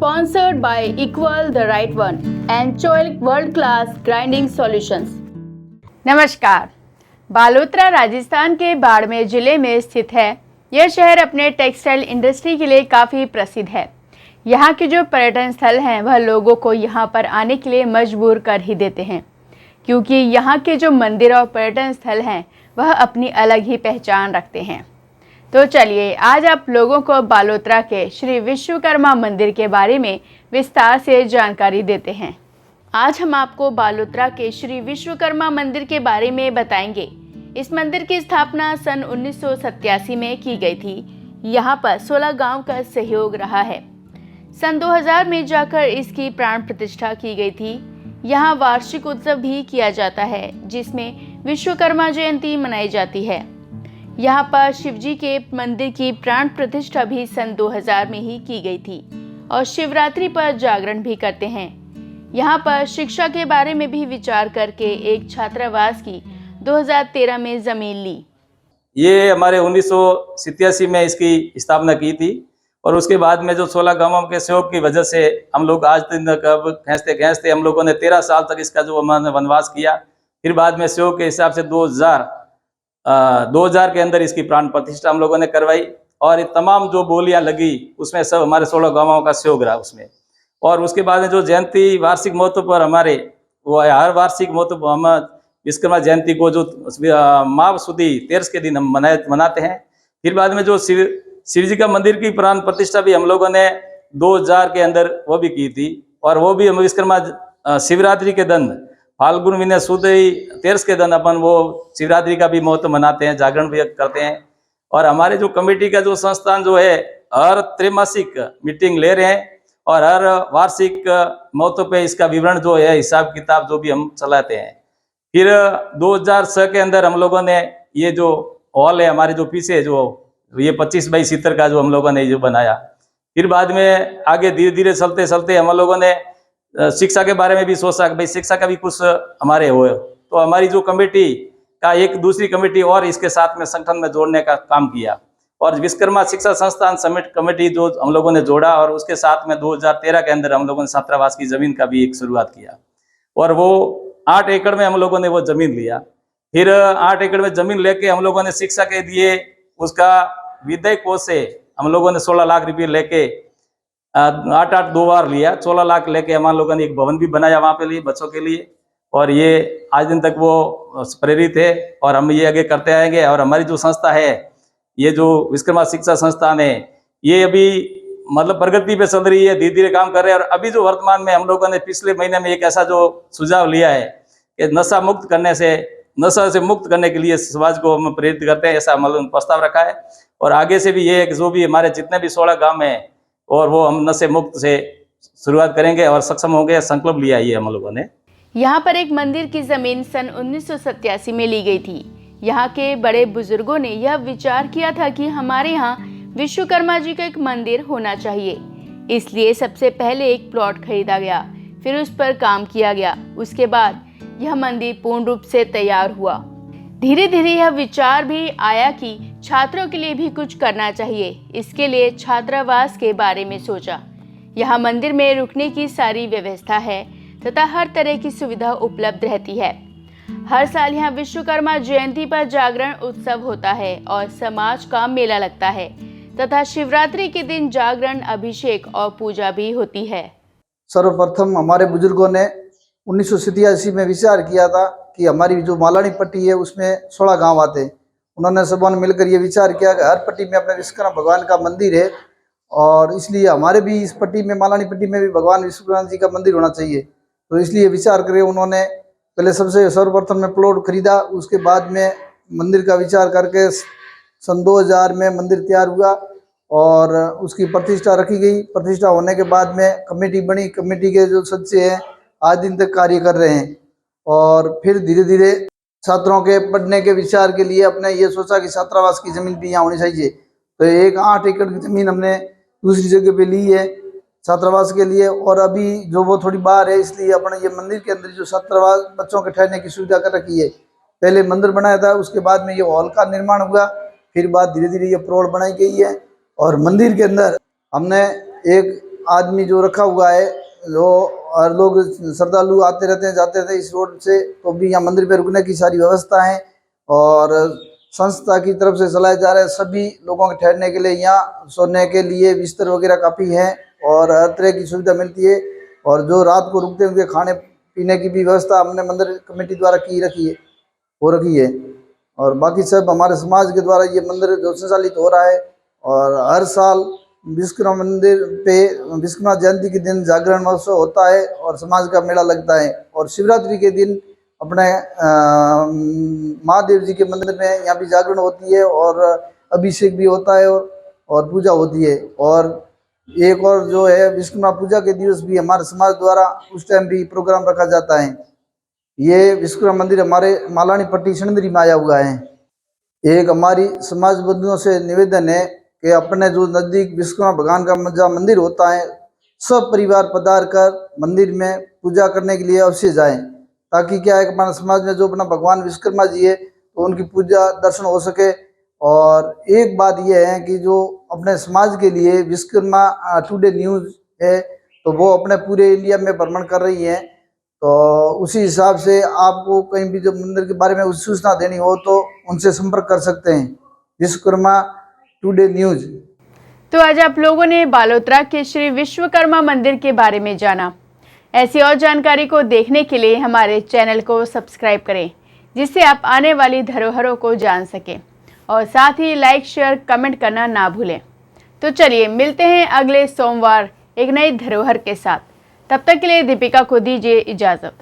sponsored by Equal the Right One and Choice World Class Grinding Solutions। नमस्कार। बालोतरा राजस्थान के बाड़मेर जिले में स्थित है। यह शहर अपने टेक्सटाइल इंडस्ट्री के लिए काफ़ी प्रसिद्ध है। यहाँ के जो पर्यटन स्थल हैं वह लोगों को यहाँ पर आने के लिए मजबूर कर ही देते हैं, क्योंकि यहाँ के जो मंदिर और पर्यटन स्थल हैं वह अपनी अलग ही पहचान रखते हैं। तो चलिए आज आप लोगों को बालोतरा के श्री विश्वकर्मा मंदिर के बारे में विस्तार से जानकारी देते हैं। आज हम आपको बालोतरा के श्री विश्वकर्मा मंदिर के बारे में बताएंगे। इस मंदिर की स्थापना सन 1987 में की गई थी। यहाँ पर 16 गांव का सहयोग रहा है। सन 2000 में जाकर इसकी प्राण प्रतिष्ठा की गई थी। यहाँ वार्षिक उत्सव भी किया जाता है, जिसमें विश्वकर्मा जयंती मनाई जाती है। यहाँ पर शिवजी के मंदिर की प्राण प्रतिष्ठा भी सन 2000 में ही की गई थी और शिवरात्रि पर जागरण भी करते हैं। यहाँ पर शिक्षा के बारे में भी विचार करके एक छात्रावास की 2013 में जमीन ली। ये हमारे 1987 में इसकी स्थापना की थी और उसके बाद में जो 16 गांवों के सहयोग की वजह से हम लोग आज तक अब खींचते खींचते हम लोगों ने 13 साल तक इसका जो हमने वनवास किया। फिर बाद में सहयोग के हिसाब से 2000 के अंदर इसकी प्राण प्रतिष्ठा हम लोगों ने करवाई और ये तमाम जो बोलियां लगी उसमें सब हमारे 16 गांवों का सहयोग रहा उसमें। और उसके बाद में जो जयंती वार्षिक महोत्सव पर हमारे वो हर वार्षिक महोत्सव हम विश्वकर्मा जयंती को जो माह सुदी 13 के दिन हम मनाते हैं। फिर बाद में जो शिव जी का मंदिर की प्राण प्रतिष्ठा भी हम लोगों ने 2000 के अंदर वो भी की थी और वो भी हम विश्वकर्मा शिवरात्रि के दिन फाल्गुन महीने सुद 13 के दिन अपन वो शिवरात्रि का भी महोत्सव मनाते हैं, जागरण भी करते हैं। और हमारे जो कमेटी का जो संस्थान जो है हर त्रैमासिक मीटिंग ले रहे हैं और हर वार्षिक महोत्सव पे इसका विवरण जो है हिसाब किताब जो भी हम चलाते हैं। फिर 2006 के अंदर हम लोगों ने ये जो हॉल है हमारे जो पीछे जो ये 25 बाई 70 का जो हम लोगों ने जो बनाया। फिर बाद में आगे धीरे धीरे चलते चलते हम लोगों ने शिक्षा के बारे में भी सोचा कि भाई शिक्षा का भी कुछ हमारे हो, तो हमारी जो कमेटी का एक दूसरी कमेटी और इसके साथ में संगठन में जोड़ने का काम किया और विश्वकर्मा शिक्षा संस्थान समिट कमेटी जो हम लोगों ने जोड़ा और उसके साथ में 2013 के अंदर हम लोगों ने छात्रावास की जमीन का भी एक शुरुआत किया और वो 8 एकड़ में हम लोगों ने वो जमीन लिया। फिर 8 एकड़ में जमीन लेके हम लोगों ने शिक्षा के लिए उसका विधायक कोष से हम लोगों ने 16 लाख रुपये लेके 8 2 बार लिया, 16 लाख लेके हम लोगों ने एक भवन भी बनाया वहाँ पे लिए बच्चों के लिए और ये आज दिन तक वो प्रेरित है और हम ये आगे करते आएंगे। और हमारी जो संस्था है ये जो विश्वकर्मा शिक्षा संस्थान है ये अभी मतलब प्रगति पे चल रही है, धीरे धीरे काम कर रहे हैं। और अभी जो वर्तमान में हम लोगों ने पिछले महीने में एक ऐसा जो सुझाव लिया है कि नशा से मुक्त करने के लिए समाज को हम प्रेरित करते हैं, ऐसा मतलब प्रस्ताव रखा है। और आगे से भी ये है कि जो भी हमारे जितने भी 16 गांव हैं और वो हम नशे मुक्त से शुरुआत करेंगे और सक्षम होंगे, संकल्प लिया है हम लोगों ने। यहाँ पर एक मंदिर की जमीन सन 1987 में ली गई थी। यहाँ के बड़े बुजुर्गों ने यह विचार किया था कि हमारे यहाँ विश्वकर्मा जी का एक मंदिर होना चाहिए, इसलिए सबसे पहले एक प्लॉट खरीदा गया, फिर उस पर काम किया गया। उसके बाद यह मंदिर पूर्ण रूप से तैयार हुआ। धीरे धीरे यह विचार भी आया कि छात्रों के लिए भी कुछ करना चाहिए। इसके लिए छात्रावास के बारे में सोचा। यहाँ मंदिर में रुकने की सारी व्यवस्था है तथा हर तरह की सुविधा उपलब्ध रहती है। हर साल यहाँ विश्वकर्मा जयंती पर जागरण उत्सव होता है और समाज का मेला लगता है तथा शिवरात्रि के दिन जागरण, अभिषेक और पूजा भी होती है। सर्वप्रथम हमारे बुजुर्गों ने 1987 में विचार किया था कि हमारी जो मालानी पट्टी है उसमें 16 गांव आते हैं। उन्होंने सबों ने मिलकर ये विचार किया कि हर पट्टी में अपने विश्वकर्मा भगवान का मंदिर है और इसलिए हमारे भी इस पट्टी में मालानी पट्टी में भी भगवान विश्वकर्मा जी का मंदिर होना चाहिए। तो इसलिए विचार करे उन्होंने पहले सबसे सर्वप्रथम में प्लॉट खरीदा, उसके बाद में मंदिर का विचार करके सन 2000 में मंदिर तैयार हुआ और उसकी प्रतिष्ठा रखी गई। प्रतिष्ठा होने के बाद में कमेटी बनी। कमेटी के जो सदस्य हैं आज दिन तक कार्य कर रहे हैं और फिर धीरे धीरे छात्रों के पढ़ने के विचार के लिए अपने ये सोचा कि छात्रावास की जमीन भी यहाँ होनी चाहिए। तो एक 8 एकड़ की जमीन हमने दूसरी जगह पे ली है छात्रावास के लिए और अभी जो वो थोड़ी बाहर है, इसलिए अपने ये मंदिर के अंदर जो छात्रावास बच्चों के ठहरने की सुविधा कर रखी है। पहले मंदिर बनाया था, उसके बाद में ये हॉल का निर्माण हुआ, फिर बाद धीरे धीरे ये प्लॉट बनाई गई है और मंदिर के अंदर हमने एक आदमी जो रखा हुआ है, जो हर लोग श्रद्धालु आते रहते हैं जाते रहते हैं इस रोड से, तो भी यहाँ मंदिर पे रुकने की सारी व्यवस्था है और संस्था की तरफ से चलाए जा रहे सभी लोगों के ठहरने के लिए यहाँ सोने के लिए बिस्तर वगैरह काफ़ी है और हर तरह की सुविधा मिलती है। और जो रात को रुकते हैं उनके खाने पीने की भी व्यवस्था हमने मंदिर कमेटी द्वारा रखी है और बाकी सब हमारे समाज के द्वारा ये मंदिर जो संचालित हो रहा है। और हर साल विश्वकर्मा मंदिर पे विश्वकर्मा जयंती के दिन जागरण महोत्सव होता है और समाज का मेला लगता है और शिवरात्रि के दिन अपने महादेव जी के मंदिर में यहाँ भी जागरण होती है और अभिषेक भी होता है और पूजा होती है। और एक और जो है विश्वकर्मा पूजा के दिवस भी हमारे समाज द्वारा उस टाइम भी प्रोग्राम रखा जाता है। ये विश्वकर्मा मंदिर हमारे मालानी पट्टी सणंदरी में आया हुआ है। एक हमारी समाज बंधुओं से निवेदन है कि अपने जो नज़दीक विश्वकर्मा भगवान का जहाँ मंदिर होता है सब परिवार पधार कर मंदिर में पूजा करने के लिए अवश्य जाएं, ताकि क्या है हमारे समाज में जो अपना भगवान विश्वकर्मा जी है तो उनकी पूजा दर्शन हो सके। और एक बात यह है कि जो अपने समाज के लिए विश्वकर्मा टुडे न्यूज़ है तो वो अपने पूरे इंडिया में भ्रमण कर रही है, तो उसी हिसाब से आपको कहीं भी जो मंदिर के बारे में सूचना देनी हो तो उनसे संपर्क कर सकते हैं, विश्वकर्मा टुडे न्यूज़। तो आज आप लोगों ने बालोतरा के श्री विश्वकर्मा मंदिर के बारे में जाना। ऐसी और जानकारी को देखने के लिए हमारे चैनल को सब्सक्राइब करें, जिससे आप आने वाली धरोहरों को जान सकें और साथ ही लाइक शेयर कमेंट करना ना भूलें। तो चलिए मिलते हैं अगले सोमवार एक नई धरोहर के साथ। तब तक के लिए दीपिका को दीजिए इजाज़त।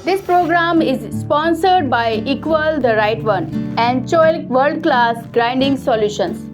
This program is sponsored by Equal the Right One and Choilik World Class Grinding Solutions.